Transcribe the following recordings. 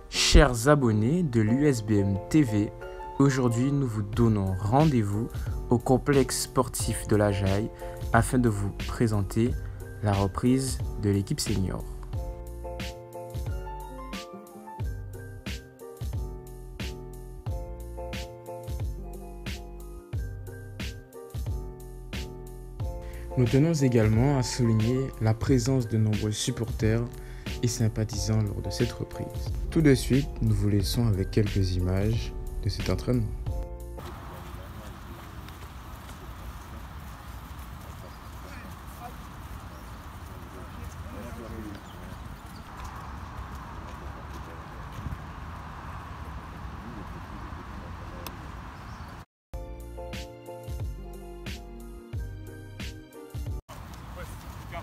Chers abonnés de l'USBM TV, aujourd'hui nous vous donnons rendez-vous au complexe sportif de la Jaille afin de vous présenter la reprise de l'équipe senior. Nous tenons également à souligner la présence de nombreux supporters et sympathisants lors de cette reprise. Tout de suite, nous vous laissons avec quelques images de cet entraînement.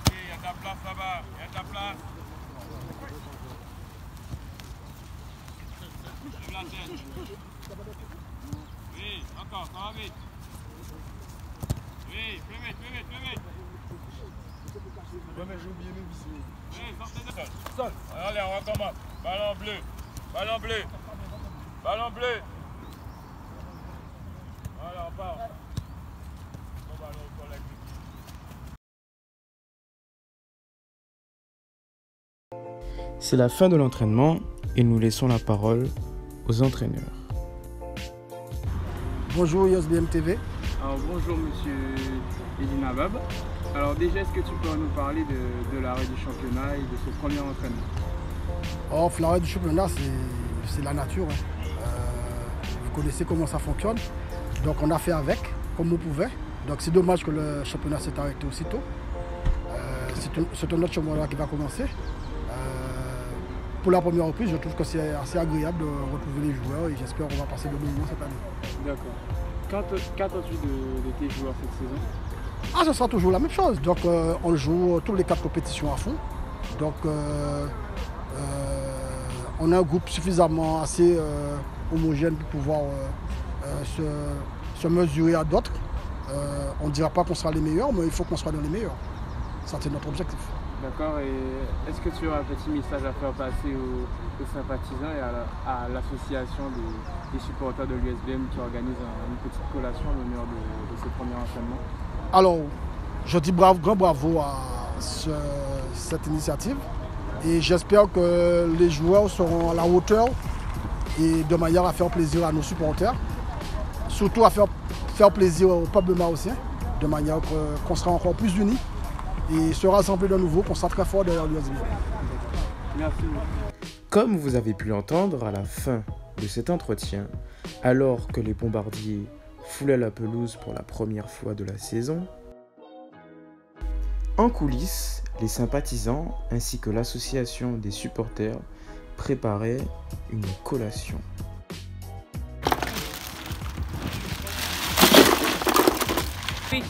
Il y a de la place là-bas, il y a de la place. Lève la tête. Oui, encore, ça va vite. Oui, plus vite, plus vite, plus vite. Ouais, mais j'ai oublié mes bisous. Oui, sortez de sol. Sol. Allez, on recommence. Ballon bleu, ballon bleu, ballon bleu. Voilà, on part. Bon ballon au collègue. C'est la fin de l'entraînement et nous laissons la parole aux entraîneurs. Bonjour USBM TV. Alors bonjour monsieur Edina Bab. Alors déjà, est-ce que tu peux nous parler de l'arrêt du championnat et de ce premier entraînement? Oh, l'arrêt du championnat, c'est la nature. Vous connaissez comment ça fonctionne. Donc on a fait avec, comme on pouvait. Donc c'est dommage que le championnat s'est arrêté aussitôt. C'est un autre championnat qui va commencer. Pour la première reprise, je trouve que c'est assez agréable de retrouver les joueurs et j'espère qu'on va passer de bons moments cette année. D'accord. Qu'attends-tu de tes joueurs cette saison? Ce sera toujours la même chose. Donc on joue toutes les 4 compétitions à fond. Donc on a un groupe suffisamment assez homogène pour pouvoir se mesurer à d'autres. On ne dira pas qu'on sera les meilleurs, mais il faut qu'on soit dans les meilleurs. Ça, c'est notre objectif. D'accord. Et est-ce que tu as un petit message à faire passer aux sympathisants et à l'association des supporters de l'USBM qui organise une petite collation en l'honneur de ce premier entraînement? Alors, je dis grand bravo à cette initiative et j'espère que les joueurs seront à la hauteur et de manière à faire plaisir à nos supporters, surtout à faire plaisir au peuple marocain, de manière qu'on sera encore plus unis et se rassembler de nouveau, qu'on sera très fort derrière l'USBM. Merci. Comme vous avez pu l'entendre à la fin de cet entretien, alors que les bombardiers foulaient la pelouse pour la première fois de la saison, en coulisses, les sympathisants ainsi que l'association des supporters préparaient une collation. Oui.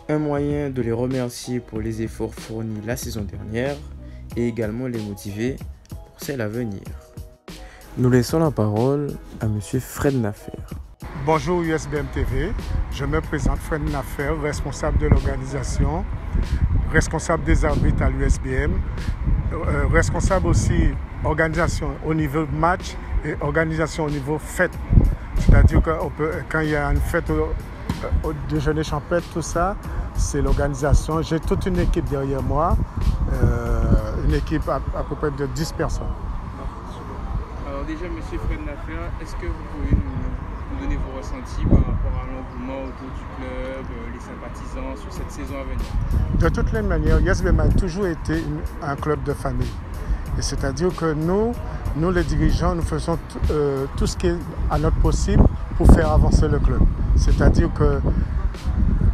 Un moyen de les remercier pour les efforts fournis la saison dernière et également les motiver pour celle à venir. Nous laissons la parole à monsieur Fred Naffer. Bonjour USBM TV, je me présente Fred Naffer, responsable de l'organisation, responsable des arbitres à l'USBM, responsable aussi organisation au niveau match et organisation au niveau fête. C'est-à-dire que quand il y a une fête au déjeuner champêtre, tout ça, c'est l'organisation. J'ai toute une équipe derrière moi, une équipe à peu près de 10 personnes. Alors déjà, monsieur Fred Naffer, est-ce que vous pouvez nous donner vos ressentis par rapport à l'engouement autour du club, les sympathisants sur cette saison à venir? De toutes les manières, USBM a toujours été un club de famille. Et c'est-à-dire que nous les dirigeants, nous faisons tout ce qui est à notre possible pour faire avancer le club. C'est-à-dire que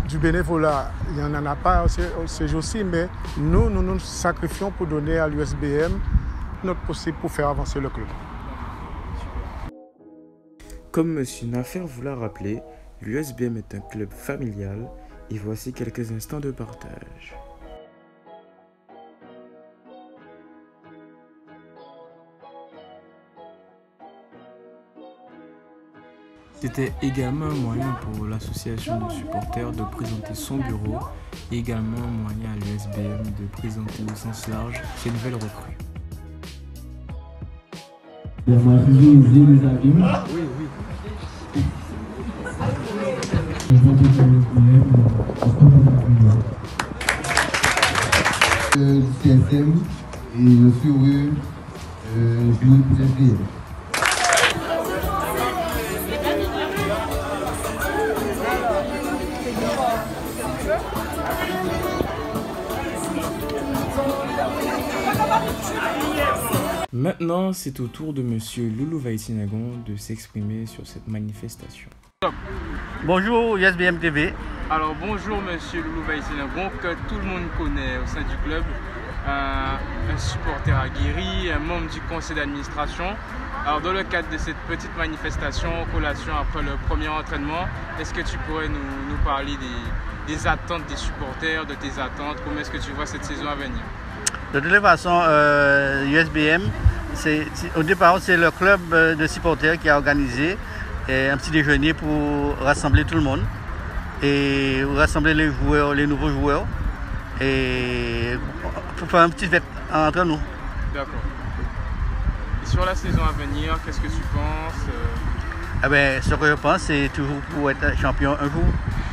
du bénévolat, il n'y en a pas ces jours-ci, mais nous sacrifions pour donner à l'USBM notre possible pour faire avancer le club. Comme M. Naffer vous l'a rappelé, l'USBM est un club familial et voici quelques instants de partage. C'était également un moyen pour l'association de supporters de présenter son bureau et également un moyen à l'USBM de présenter au sens large ses nouvelles recrues. Oui, oui. CSM et je suis heureux de jouer pour l'USBM. Maintenant, c'est au tour de Monsieur Loulou Vaïtinagon de s'exprimer sur cette manifestation. Bonjour USBM TV. Alors bonjour Monsieur Loulou Vaïtinagon, que tout le monde connaît au sein du club, un supporter aguerri, un membre du conseil d'administration. Alors dans le cadre de cette petite manifestation, collation après le premier entraînement, est-ce que tu pourrais nous parler des attentes des supporters, de tes attentes, comment est-ce que tu vois cette saison à venir? De toute façon, USBM, au départ, c'est le club de supporters qui a organisé un petit déjeuner pour rassembler tout le monde et rassembler les joueurs, les nouveaux joueurs et pour faire un petit fête entre nous. D'accord. Et sur la saison à venir, qu'est-ce que tu penses? Ce que je pense, c'est toujours pour être champion un jour.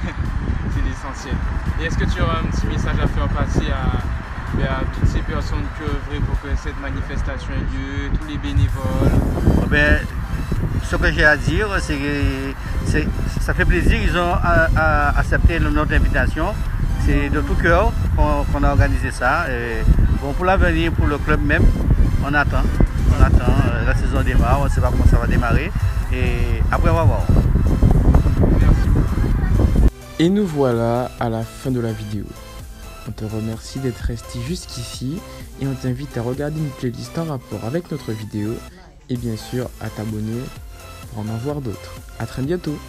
C'est l'essentiel. Et est-ce que tu auras un petit message à faire passer à toutes ces personnes qui œuvrent pour que cette manifestation ait lieu, tous les bénévoles? Ce que j'ai à dire, c'est que ça fait plaisir, ils ont accepté notre invitation. C'est de tout cœur qu'on a organisé ça. Et bon, pour l'avenir, pour le club même, on attend. La saison démarre, on ne sait pas comment ça va démarrer. Et après, on va voir. Merci. Et nous voilà à la fin de la vidéo. On te remercie d'être resté jusqu'ici et on t'invite à regarder une playlist en rapport avec notre vidéo et bien sûr à t'abonner pour en voir d'autres. À très bientôt.